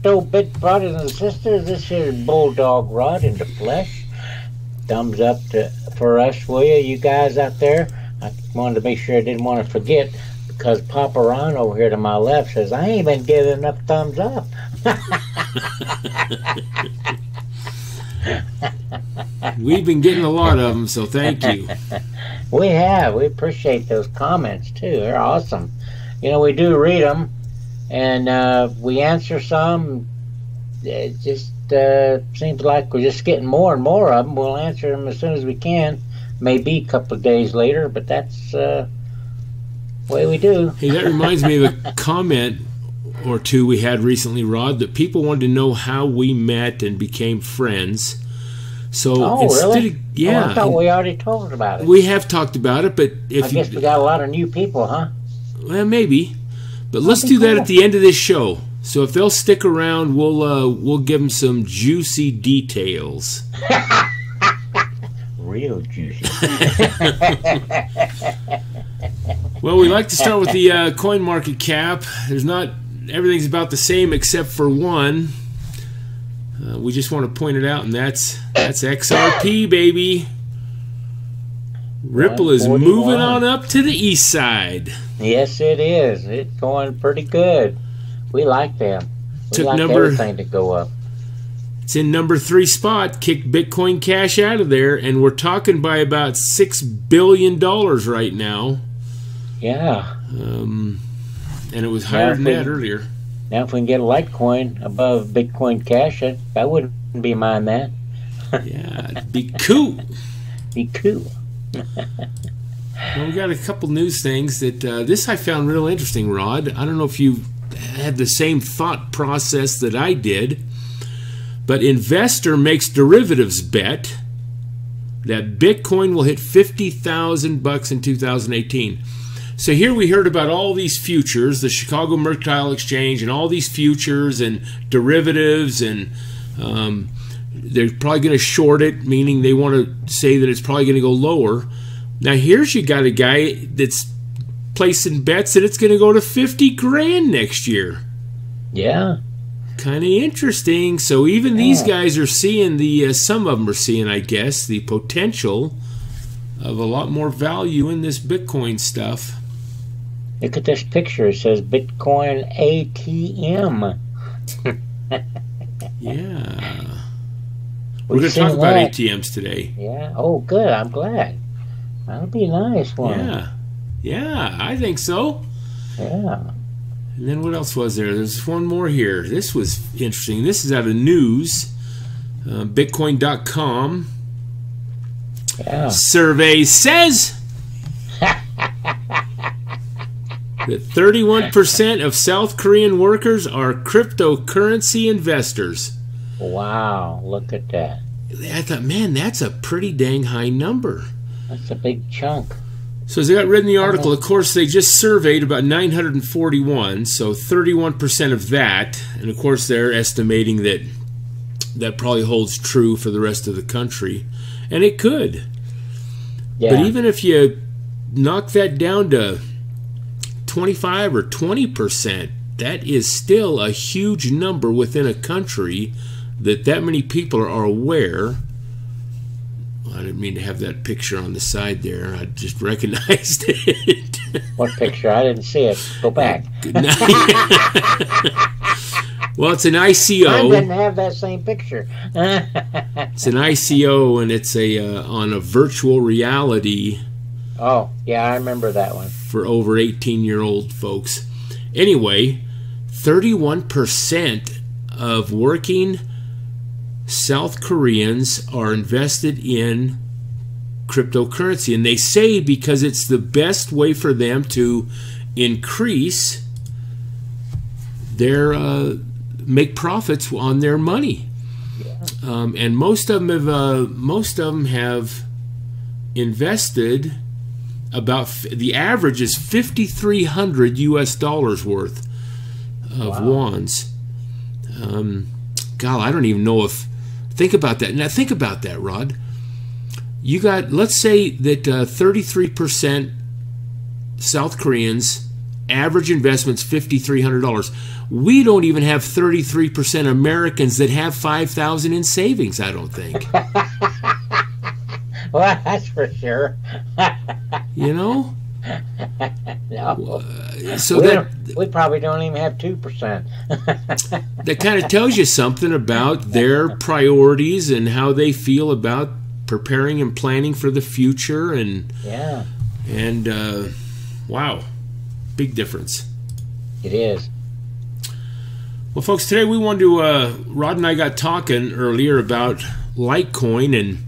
crypto bit brothers and sisters. This here is Bulldog Rod in the flesh. Thumbs up for us, will you? You guys out there. I wanted to make sure I didn't want to forget, because Papa Ron over here to my left says I ain't been giving enough thumbs up. We've been getting a lot of them, so thank you. We have. We appreciate those comments too. They're awesome. You know, we do read them, and we answer some. It just seems like we're just getting more and more of them. We'll answer them as soon as we can. Maybe a couple of days later, but that's the way we do. Hey, that reminds me of a comment or two we had recently, Rod, that people wanted to know how we met and became friends. So really? Yeah. Oh, I thought we already talked about it. We have talked about it, but if I guess we got a lot of new people, huh? Well, maybe. But let's do that at the end of this show. So if they'll stick around, we'll give them some juicy details. Real juicy. Well, we like to start with the coin market cap. Everything's about the same except for one. We just want to point it out, and that's XRP, baby. Ripple is moving on up to the east side. Yes, it is. It's going pretty good. We like them. We like everything to go up. It's in number 3 spot. Kicked Bitcoin Cash out of there, and we're talking by about $6 billion right now. Yeah. And it was higher than that earlier. Now, if we can get a Litecoin above Bitcoin Cash, I wouldn't be mind that. Yeah, it'd be cool. Be cool. Well, we got a couple news things that this I found real interesting, Rod. I don't know if you had the same thought process that I did, but investor makes derivatives bet that Bitcoin will hit 50,000 bucks in 2018. So here we heard about all these futures, the Chicago Mercantile Exchange, and all these futures and derivatives, and they're probably going to short it, meaning they want to say that it's probably going to go lower. Now here's you got a guy that's placing bets that it's going to go to 50 grand next year. Yeah. Kind of interesting. So even these guys are seeing some of them are seeing, I guess, the potential of a lot more value in this Bitcoin stuff. Look at this picture. It says Bitcoin ATM. Yeah. We're going to talk about ATMs today. Yeah. Oh, good. I'm glad. That'll be a nice one. Yeah. Yeah, I think so. Yeah. And then what else was there? There's one more here. This was interesting. This is out of news. Bitcoin.com. Yeah. Survey says that 31% of South Korean workers are cryptocurrency investors. Wow, look at that. I thought, man, that's a pretty dang high number. That's a big chunk. So as I got read in the article, of course, they just surveyed about 941, so 31% of that. And of course, they're estimating that that probably holds true for the rest of the country. And it could. Yeah. But even if you knock that down to 25 or 20%, that is still a huge number within a country that many people are aware. I didn't mean to have that picture on the side there. I just recognized it. What picture? I didn't see it. Go back. Well, it's an ICO. I didn't have that same picture. It's an ICO, and it's on a virtual reality. Oh, yeah, I remember that one. For over 18-year-old folks. Anyway, 31% of working South Koreans are invested in cryptocurrency, and they say because it's the best way for them to increase their make profits on their money. Yeah. And most of them have invested about the average is $5,300 US worth of wons. God, I don't even know if. Think about that. Now think about that, Rod. You got, let's say that 33% South Koreans average investment's $5,300. We don't even have 33% Americans that have $5,000 in savings, I don't think. Well, that's for sure. You know? No. So we probably don't even have 2%. That kind of tells you something about their priorities and how they feel about preparing and planning for the future. And yeah. And wow, big difference. It is. Well, folks, today we wanted to, Rod and I got talking earlier about Litecoin, and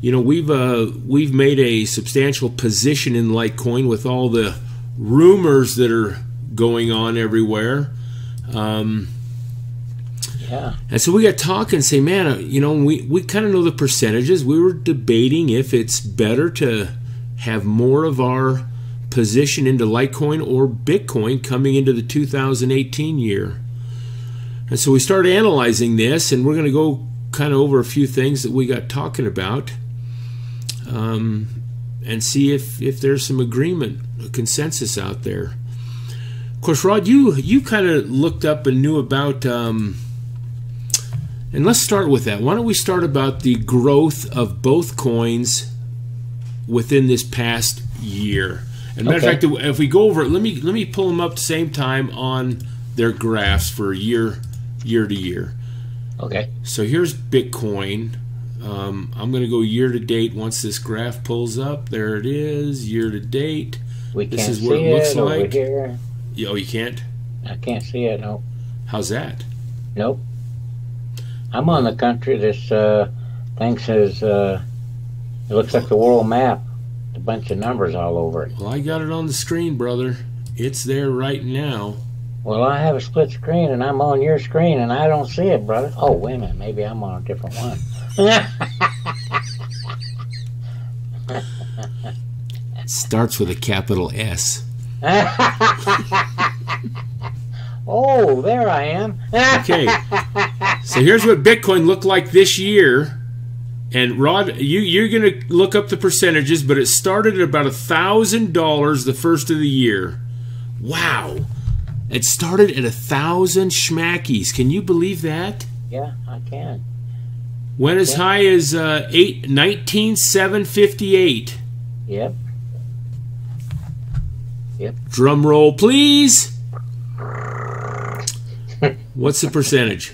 you know, we've made a substantial position in Litecoin with all the rumors that are going on everywhere. Yeah. And so we got talking and say, man, you know, we kind of know the percentages. We were debating if it's better to have more of our position into Litecoin or Bitcoin coming into the 2018 year. And so we started analyzing this, and we're going to go kind of over a few things that we got talking about, and see if there's some agreement, a consensus out there. Of course, Rod, you kind of looked up and knew about, and let's start with that. Why don't we start about the growth of both coins within this past year? And matter of fact, if we go over it, let me pull them up at the same time on their graphs for year to year. Okay. So here's Bitcoin. I'm going to go year to date once this graph pulls up. There it is, year to date. This is what it looks like. Over here. Oh, you can't? I can't see it, no. How's that? Nope. I'm on the country. This thing says, it looks like the world map. A bunch of numbers all over it. Well, I got it on the screen, brother. It's there right now. Well, I have a split screen, and I'm on your screen, and I don't see it, brother. Oh, wait a minute. Maybe I'm on a different one. It starts with a capital S. Oh, there I am. Okay. So here's what Bitcoin looked like this year. And Rod, you're going to look up the percentages, but it started at about $1,000 the first of the year. Wow. It started at 1,000 schmackies. Can you believe that? Yeah, I can. Went as high as 19,758. Yep. Yep. Drum roll, please. What's the percentage?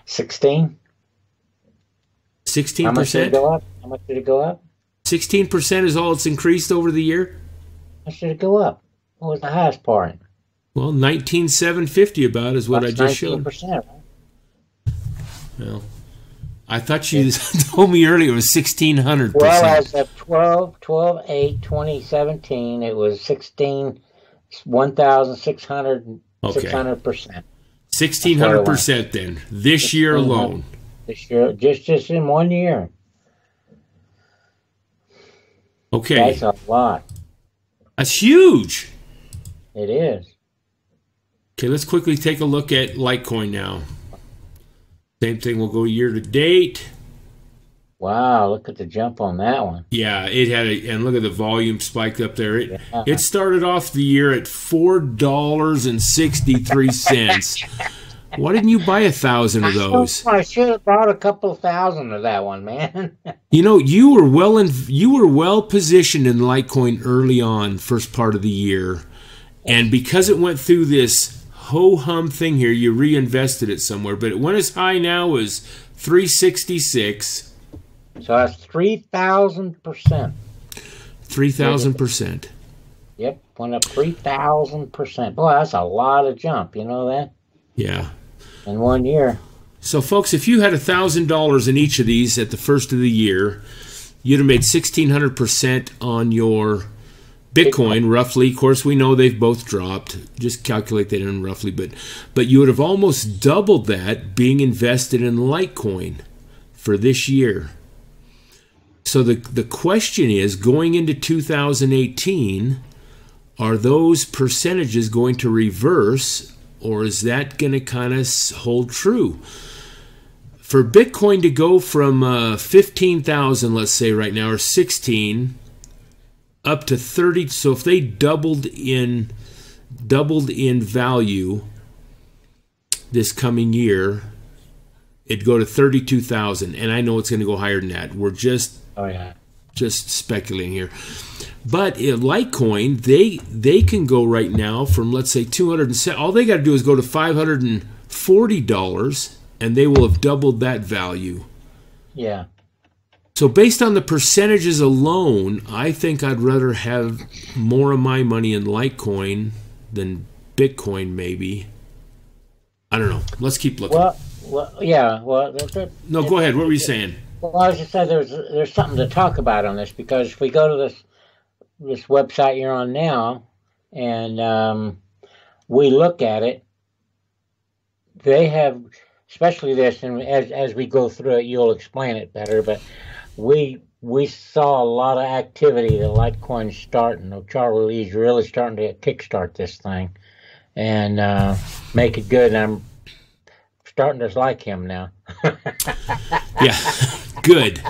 16. 16%? How much did it go up? How much did it go up? 16% is all it's increased over the year? How much did it go up? What was the highest part? Well, 19,750 about is what I just showed. 19%, right? Well, I thought you told me earlier it was 1,600%. Well, as of 12/8/2017, it was 1,600%. 1,600% then, this year alone. This year, just in 1 year. Okay. That's a lot. That's huge. It is. Okay, let's quickly take a look at Litecoin now. Same thing, we'll go year to date. Wow, look at the jump on that one. Yeah, it had and look at the volume spike up there. It started off the year at $4.63. Why didn't you buy 1,000 of those? I should have bought a couple thousand of that one, man. You know, you were well positioned in Litecoin early on, first part of the year, and because it went through this ho-hum thing here, you reinvested it somewhere, but it went as high now as 366. So that's 3,000%. 3,000%. Yep, went up 3,000%. Boy, that's a lot of jump. You know that? Yeah. In 1 year. So, folks, if you had $1,000 in each of these at the first of the year, you'd have made 1,600% on your Bitcoin, roughly. Of course, we know they've both dropped. Just calculate that in roughly. But you would have almost doubled that being invested in Litecoin for this year. So the question is, going into 2018, are those percentages going to reverse, or is that going to kind of hold true? For Bitcoin to go from 15,000, let's say right now, or 16, up to 30, so if they doubled in doubled in value this coming year, it'd go to 32,000, and I know it's going to go higher than that. We're just speculating here. But in Litecoin, they can go right now from, let's say, 207. All they got to do is go to $540, and they will have doubled that value. Yeah. So based on the percentages alone, I think I'd rather have more of my money in Litecoin than Bitcoin, maybe. I don't know. Let's keep looking. Well, yeah. Well, no, go ahead. What were you saying? Well, I was just saying there's something to talk about on this, because if we go to this website you're on now, and we look at it, they have, especially this, and as we go through it, you'll explain it better. But we saw a lot of activity that Litecoin's starting. Charlie Lee's really starting to kickstart this thing and make it good. And I'm starting to like him now. Yeah, good.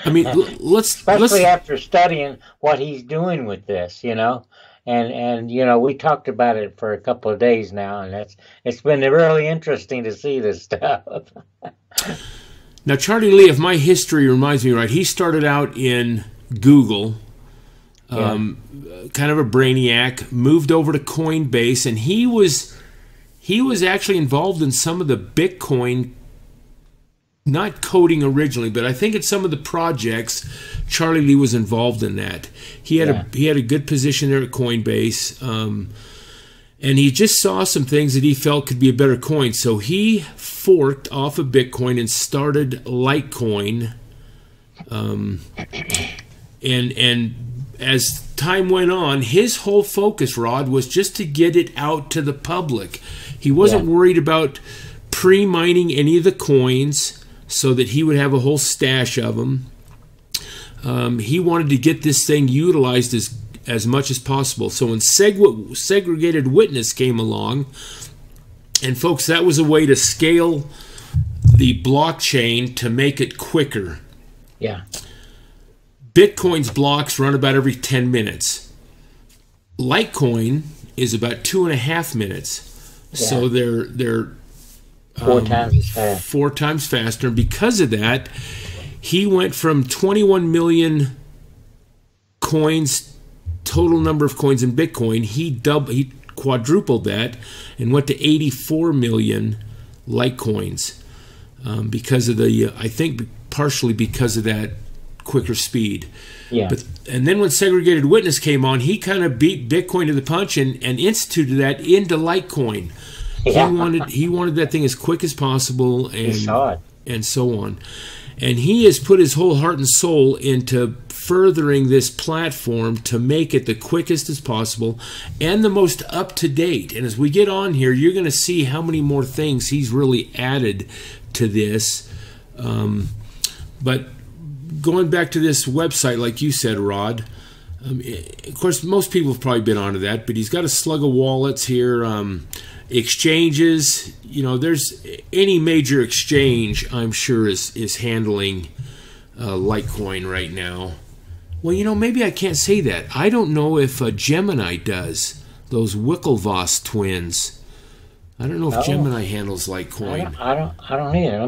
I mean, especially after studying what he's doing with this, and we talked about it for a couple of days now, and it's been really interesting to see this stuff. Now, Charlie Lee, if my history reminds me right, he started out in Google, kind of a brainiac, moved over to Coinbase, and he was actually involved in some of the Bitcoin, not coding originally, but I think in some of the projects, Charlie Lee was involved in that. He had a good position there at Coinbase, and he just saw some things that he felt could be a better coin. So he forked off of Bitcoin and started Litecoin. And as time went on, his whole focus, Rod, was just to get it out to the public. He wasn't worried about pre-mining any of the coins so that he would have a whole stash of them. He wanted to get this thing utilized as much as possible. So when segregated witness came along, and folks, that was a way to scale the blockchain to make it quicker. Yeah. Bitcoin's blocks run about every 10 minutes. Litecoin is about 2.5 minutes. Yeah. So they're 4 times faster. 4 times faster. And because of that, he went from 21 million coins, total number of coins in Bitcoin. He quadrupled that and went to 84 million Litecoins because of I think partially because of that quicker speed. Yeah. And then when segregated witness came on, he kind of beat Bitcoin to the punch and instituted that into Litecoin. Yeah. He wanted that thing as quick as possible, and so on. And he has put his whole heart and soul into furthering this platform to make it the quickest as possible and the most up-to-date. And as we get on here, you're going to see how many more things he's really added to this. But going back to this website, like you said, Rod, of course, most people have probably been onto that, but he's got a slug of wallets here, exchanges. There's any major exchange, I'm sure, is handling Litecoin right now. Well, maybe I can't say that. I don't know if Gemini does. Those Winklevoss twins. I don't know if Gemini handles Litecoin. I don't either.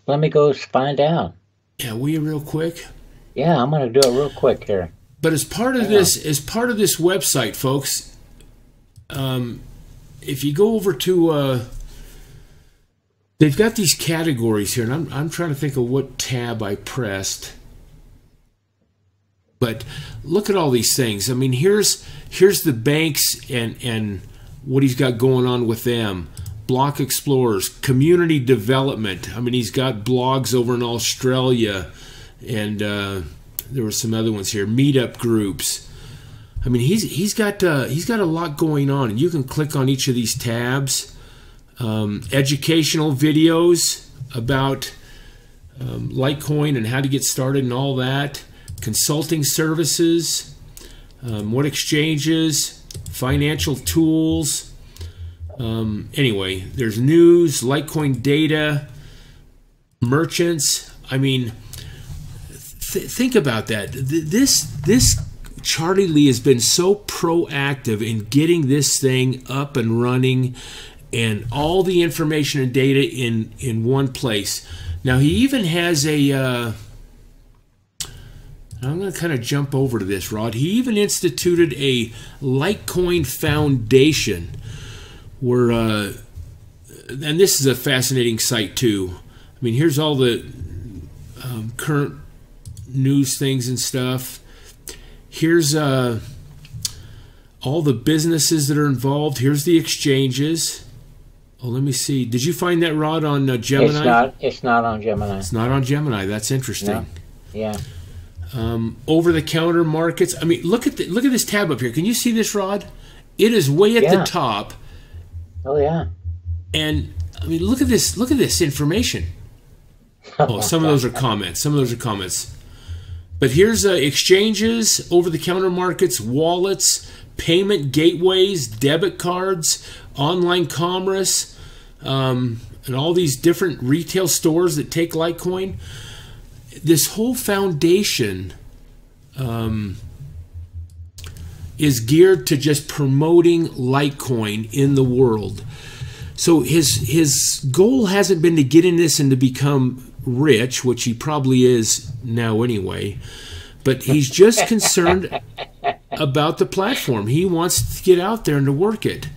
Let me go find out. Yeah, will you real quick? Yeah, I'm going to do it real quick here. But as part of this website, folks, if you go over to, they've got these categories here, and I'm trying to think of what tab I pressed. But look at all these things. I mean, here's the banks and what he's got going on with them. Block Explorers, Community Development. I mean, he's got blogs over in Australia, and there were some other ones here. Meetup groups. I mean, he's got a lot going on, and you can click on each of these tabs. Educational videos about Litecoin and how to get started and all that. Consulting services, what exchanges, financial tools. Anyway, there's news, Litecoin data, merchants. I mean, think about that. This Charlie Lee has been so proactive in getting this thing up and running and all the information and data in one place. Now, he even has a... I'm going to kind of jump over to this, Rod. He even instituted a Litecoin Foundation where... and this is a fascinating site, too. I mean, here's all the current news things and stuff. Here's all the businesses that are involved. Here's the exchanges. Oh, let me see. Did you find that, Rod, on Gemini? It's not on Gemini. It's not on Gemini. That's interesting. No. Yeah. Over-the-counter markets. I mean, look at this tab up here. Can you see this, Rod? It is way at the top. Oh yeah. And I mean, look at this. Look at this information. Oh, some of those are comments. Some of those are comments. But here's exchanges, over-the-counter markets, wallets, payment gateways, debit cards, online commerce, and all these different retail stores that take Litecoin. This whole foundation is geared to just promoting Litecoin in the world. So his goal hasn't been to get in this and to become rich, which he probably is now anyway, but he's just concerned about the platform. He wants to get out there and to work it.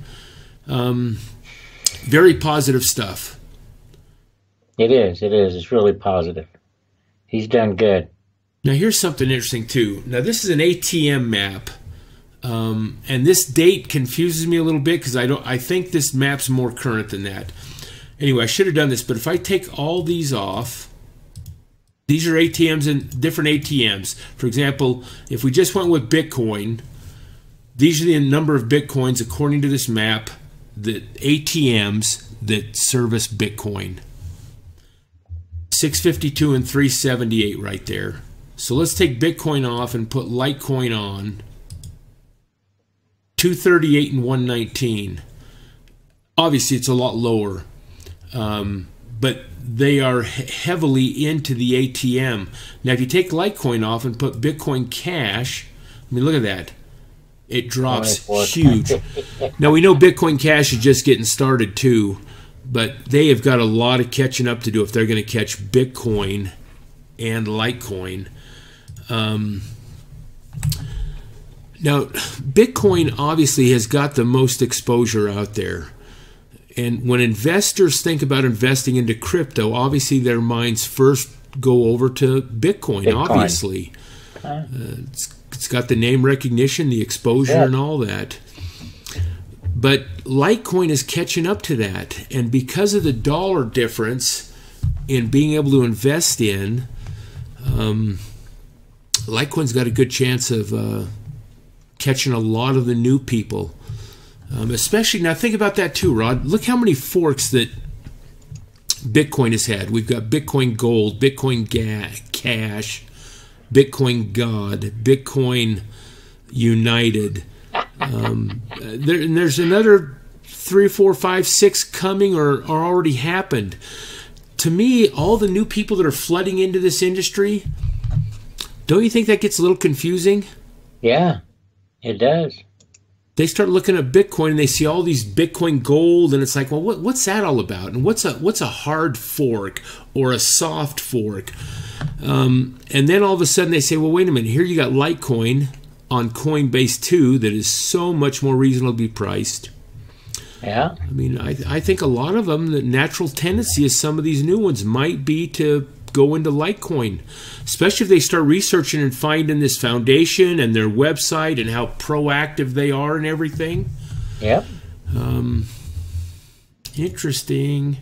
Very positive stuff. It is. It's really positive. He's done good. Now here's something interesting too. Now this is an ATM map, and this date confuses me a little bit because I think this map's more current than that. Anyway, I should have done this, but if I take all these off, these are ATMs and different ATMs. For example, if we just went with Bitcoin, these are the number of Bitcoins according to this map, the ATMs that service Bitcoin. 652 and 378 right there. So let's take Bitcoin off and put Litecoin on. 238 and 119. Obviously, it's a lot lower. But they are heavily into the ATM. Now, if you take Litecoin off and put Bitcoin Cash, I mean, look at that. It drops huge. Now, we know Bitcoin Cash is just getting started, too. But they have got a lot of catching up to do if they're going to catch Bitcoin and Litecoin. Now, Bitcoin obviously has got the most exposure out there. And when investors think about investing into crypto, obviously their minds first go over to Bitcoin. Obviously. It's got the name recognition, the exposure, and all that. But Litecoin is catching up to that. And because of the dollar difference in being able to invest in, Litecoin's got a good chance of catching a lot of the new people. Especially, now think about that too, Rod. Look how many forks that Bitcoin has had. We've got Bitcoin Gold, Bitcoin Cash, Bitcoin God, Bitcoin United. There's another 3, 4, 5, 6 coming or already happened. To me, all the new people that are flooding into this industry, don't you think that gets a little confusing? Yeah, it does. They start looking at Bitcoin and they see all these Bitcoin Gold, and it's like, well, what's that all about? And what's a hard fork or a soft fork? And then all of a sudden they say, well, wait a minute, here you got Litecoin on Coinbase 2 that is so much more reasonably priced. Yeah. I mean, I think a lot of them, the natural tendency is some of these new ones might be to go into Litecoin, especially if they start researching and finding this foundation and their website and how proactive they are and everything. Yep. Interesting.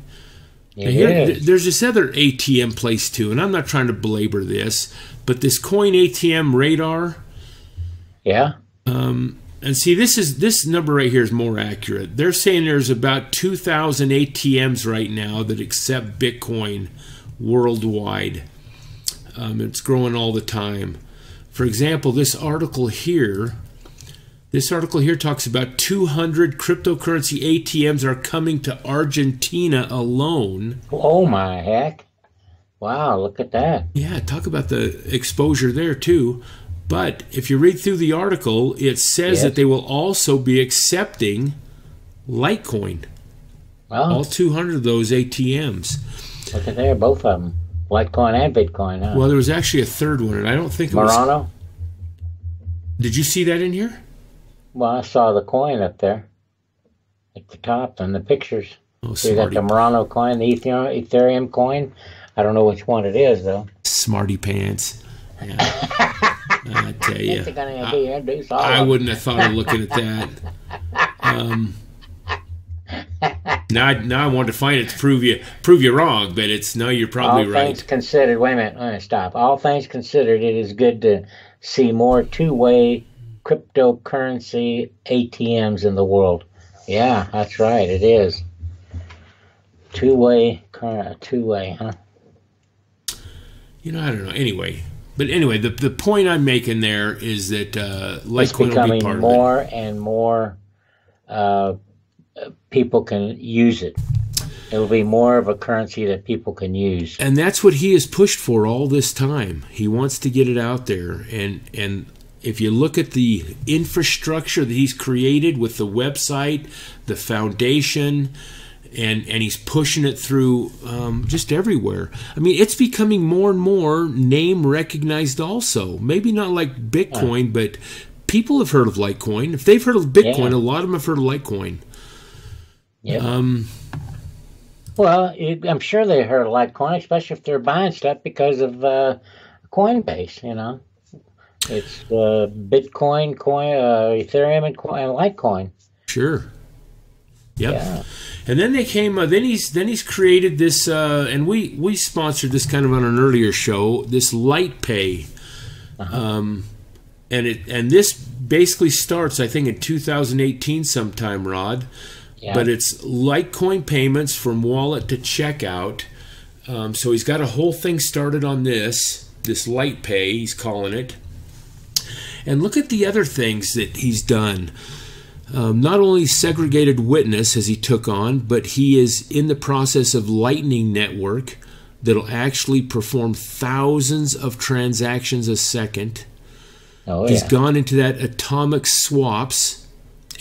There's this other ATM place too, and I'm not trying to belabor this, but this Coin ATM Radar. Yeah. And see, this number right here is more accurate. They're saying there's about 2,000 ATMs right now that accept Bitcoin worldwide. It's growing all the time. For example, this article here talks about 200 cryptocurrency ATMs are coming to Argentina alone. Oh my heck. Wow, look at that. Yeah, talk about the exposure there too. But if you read through the article, it says that they will also be accepting Litecoin. Well, all 200 of those ATMs. Look at there, both of them. Litecoin and Bitcoin, huh? Well, there was actually a third one, and I don't think it Murano? was... Did you see that in here? Well, I saw the coin up there at the top and the pictures. Oh, so you got the Murano coin, the Ethereum coin. I don't know which one it is, though. Smarty pants. Yeah. I tell you. I wouldn't have thought of looking at that. Now I want to find it to prove you wrong, but you're probably right. All things considered, wait a minute, let me stop. All things considered, it is good to see more two-way cryptocurrency ATMs in the world. Yeah, that's right, it is. Two-way, huh? I don't know. Anyway, the point I'm making there is that Litecoin will be part of it. More and more people can use it. It will be more of a currency that people can use. And that's what he has pushed for all this time. He wants to get it out there. And if you look at the infrastructure that he's created with the website, the foundation, and he's pushing it through just everywhere. I mean, it's becoming more and more name recognized also. Maybe not like Bitcoin, but people have heard of Litecoin. If they've heard of Bitcoin, a lot of them have heard of Litecoin. Yeah. Well, I'm sure they heard of Litecoin, especially if they're buying stuff because of Coinbase. It's Bitcoin, Ethereum, and Litecoin. Sure. Yep. Yeah. And then they came. Then he's created this, and we sponsored this kind of on an earlier show. This LitePay, and this basically starts, I think, in 2018 sometime, Rod. Yeah. But it's Litecoin payments from wallet to checkout. So he's got a whole thing started on this LitePay, he's calling it. And look at the other things that he's done. Not only segregated witness as he took on, but he is in the process of Lightning Network that'll actually perform thousands of transactions a second. Oh, yeah. He's gone into that atomic swaps.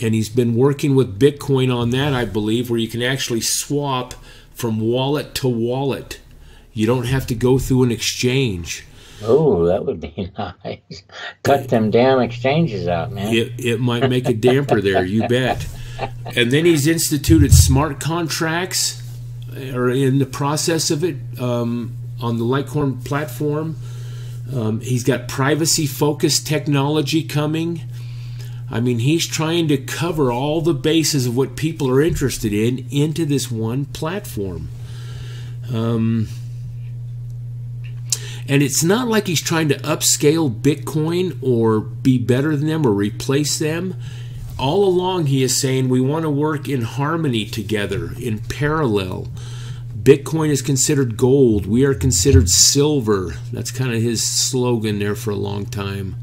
And he's been working with Bitcoin on that, I believe, where you can actually swap from wallet to wallet. You don't have to go through an exchange. Oh, that would be nice. Cut them damn exchanges out, man. It might make a damper there, you bet. And then he's instituted smart contracts, or in the process of it, on the Litecoin platform. He's got privacy-focused technology coming. I mean, he's trying to cover all the bases of what people are interested in into this one platform. And it's not like he's trying to upscale Bitcoin or be better than them or replace them. All along he is saying we want to work in harmony together, in parallel. Bitcoin is considered gold. We are considered silver. That's kind of his slogan there for a long time.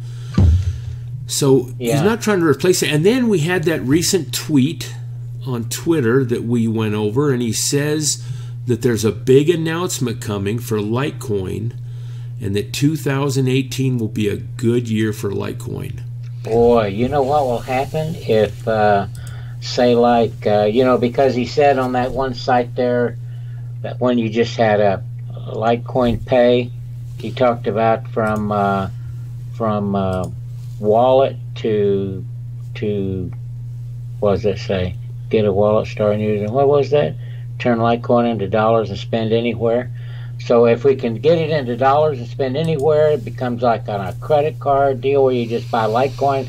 So he's not trying to replace it. And then we had that recent tweet on Twitter that we went over, and he says that there's a big announcement coming for Litecoin, and that 2018 will be a good year for Litecoin. Boy, you know what will happen if, say, like, because he said on that one site there that when you just had a Litecoin Pay, he talked about from wallet to what does it say? Get a wallet, start using. What was that? Turn Litecoin into dollars and spend anywhere. So if we can get it into dollars and spend anywhere, it becomes like on a credit card deal where you just buy Litecoin.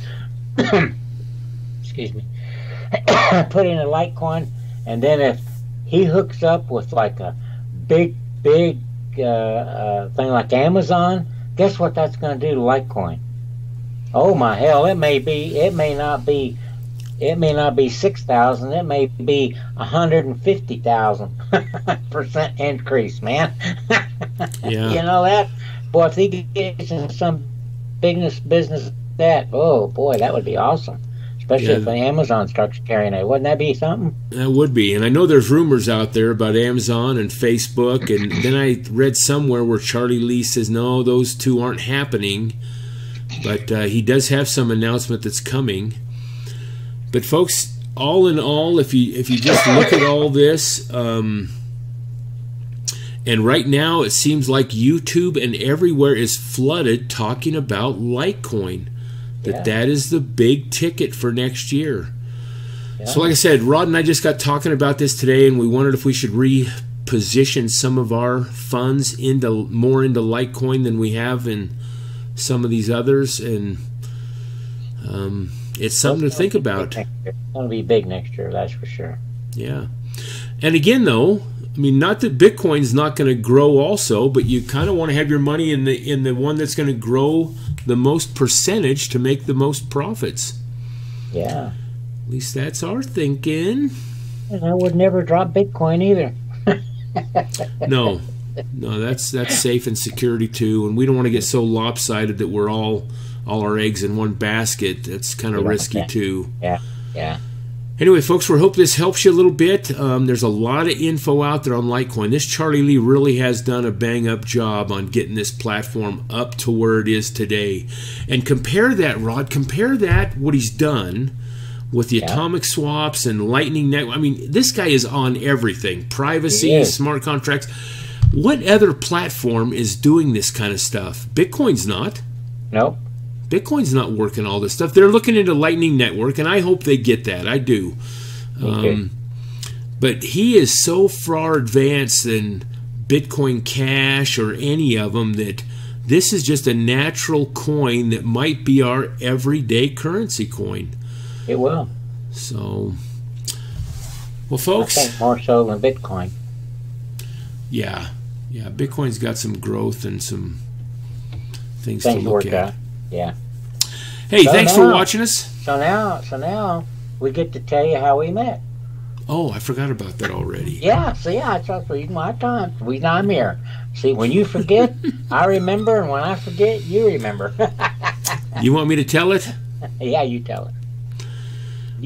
Excuse me. Put in a Litecoin, and then if he hooks up with like a big thing like Amazon, guess what that's going to do to Litecoin? Oh my hell! It may not be 6,000. It may be 150,000% increase, man. Yeah. You know that? Boy, if he gets in some business that, oh boy, that would be awesome. Especially if Amazon starts carrying it. Wouldn't that be something? That would be. And I know there's rumors out there about Amazon and Facebook. And then I read somewhere where Charlie Lee says, no, those two aren't happening. but he does have some announcement that's coming. But folks, all in all, if you just look at all this, and right now it seems like YouTube and everywhere is flooded talking about Litecoin, that is the big ticket for next year. Yeah. So like I said, Rod and I just got talking about this today, and we wondered if we should reposition some of our funds more into Litecoin than we have in some of these others, and it's something to think about. It's going to be big next year, that's for sure. Yeah. And again, though, I mean, not that Bitcoin's not going to grow also, but you kind of want to have your money in the one that's going to grow the most percentage to make the most profits. Yeah. At least that's our thinking. And I would never drop Bitcoin either. No, that's safe and security too, and we don't want to get so lopsided that we're all our eggs in one basket. That's kind of risky too. Yeah. Anyway, folks, we hope this helps you a little bit. There's a lot of info out there on Litecoin. This Charlie Lee really has done a bang-up job on getting this platform up to where it is today. And compare that, Rod, what he's done with the atomic swaps and Lightning Network. I mean, this guy is on everything. Privacy, smart contracts. What other platform is doing this kind of stuff? Bitcoin's not. Nope. Bitcoin's not working all this stuff. They're looking into Lightning Network, and I hope they get that. I do. But he is so far advanced than Bitcoin Cash or any of them that this is just a natural coin that might be our everyday currency coin. It will. So, well, folks. I think more so than Bitcoin. Yeah. Bitcoin's got some growth and some things to look at. Yeah. Hey, thanks for watching us. So now we get to tell you how we met. Oh, I forgot about that already. Yeah, see, I trust my time. I'm here. See, when you forget, I remember, and when I forget, you remember. You want me to tell it? Yeah, you tell it.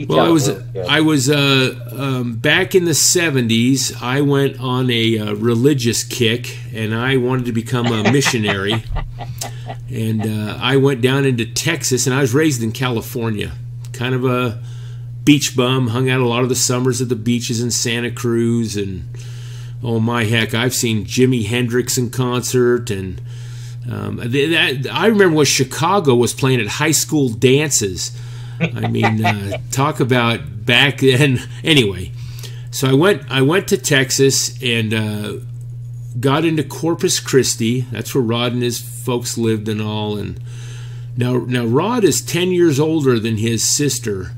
Well, I was back in the 70s. I went on a religious kick, and I wanted to become a missionary. And I went down into Texas, and I was raised in California. Kind of a beach bum, hung out a lot of the summers at the beaches in Santa Cruz. And, oh my heck, I've seen Jimi Hendrix in concert. And I remember when Chicago was playing at high school dances. I mean, talk about back then. Anyway, so I went to Texas and got into Corpus Christi. That's where Rod and his folks lived and all. And now Rod is 10 years older than his sister.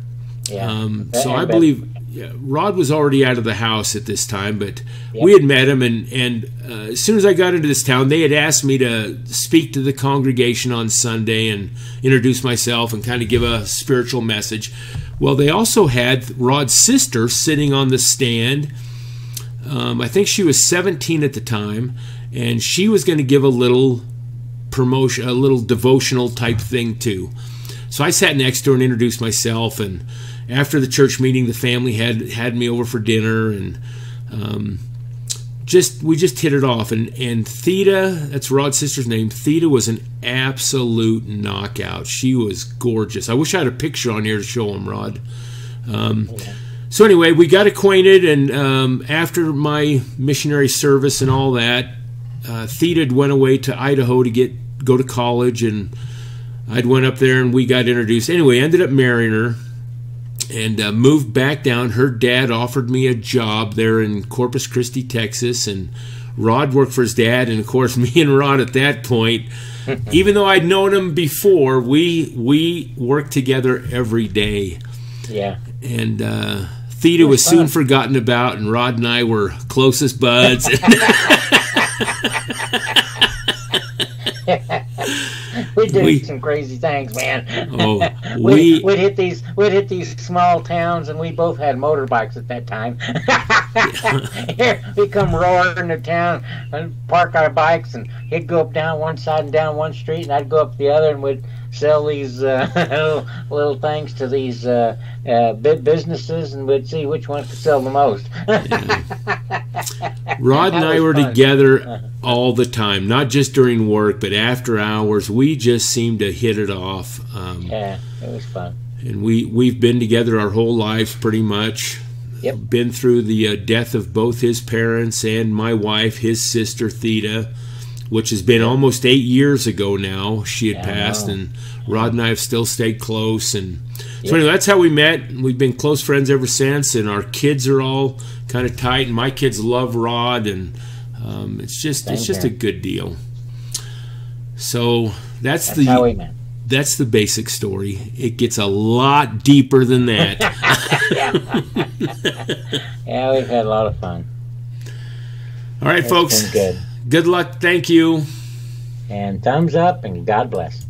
Yeah. So I believe Rod was already out of the house at this time, but we had met him. And as soon as I got into this town, they had asked me to speak to the congregation on Sunday and introduce myself and kind of give a spiritual message. Well, they also had Rod's sister sitting on the stand. I think she was 17 at the time, and she was going to give a little promotion, a little devotional type thing too. So I sat next to her and introduced myself, and after the church meeting, the family had me over for dinner, and we just hit it off. And Theta, that's Rod's sister's name, Theta was an absolute knockout. She was gorgeous. I wish I had a picture on here to show him, Rod. So anyway, we got acquainted, and after my missionary service and all that, Theta went away to Idaho to go to college, and I'd went up there and we got introduced. Anyway, ended up marrying her and moved back down. Her dad offered me a job there in Corpus Christi, Texas, and Rod worked for his dad. And of course, me and Rod at that point, even though I'd known him before, we worked together every day. Yeah. And Theta was soon forgotten about, and Rod and I were closest buds. We did some crazy things, man. Oh, we'd hit these small towns, and we both had motorbikes at that time. Here we come roaring to town and park our bikes, and he'd go up down one side and down one street, and I'd go up the other, and we'd sell these little things to these big businesses, and we'd see which one could sell the most. Rod and I were together all the time, not just during work, but after hours. We just seemed to hit it off. Yeah, it was fun. And we've been together our whole lives pretty much. Yep. Been through the death of both his parents and my wife, his sister Theta, which has been almost 8 years ago now. She had passed, and Rod and I have still stayed close. And so anyway, that's how we met. We've been close friends ever since, and our kids are all kind of tight, and my kids love Rod, and it's just a good deal. So that's how we met. That's the basic story. It gets a lot deeper than that. Yeah, we've had a lot of fun. All right, folks. Been good. Good luck. Thank you. And thumbs up, and God bless.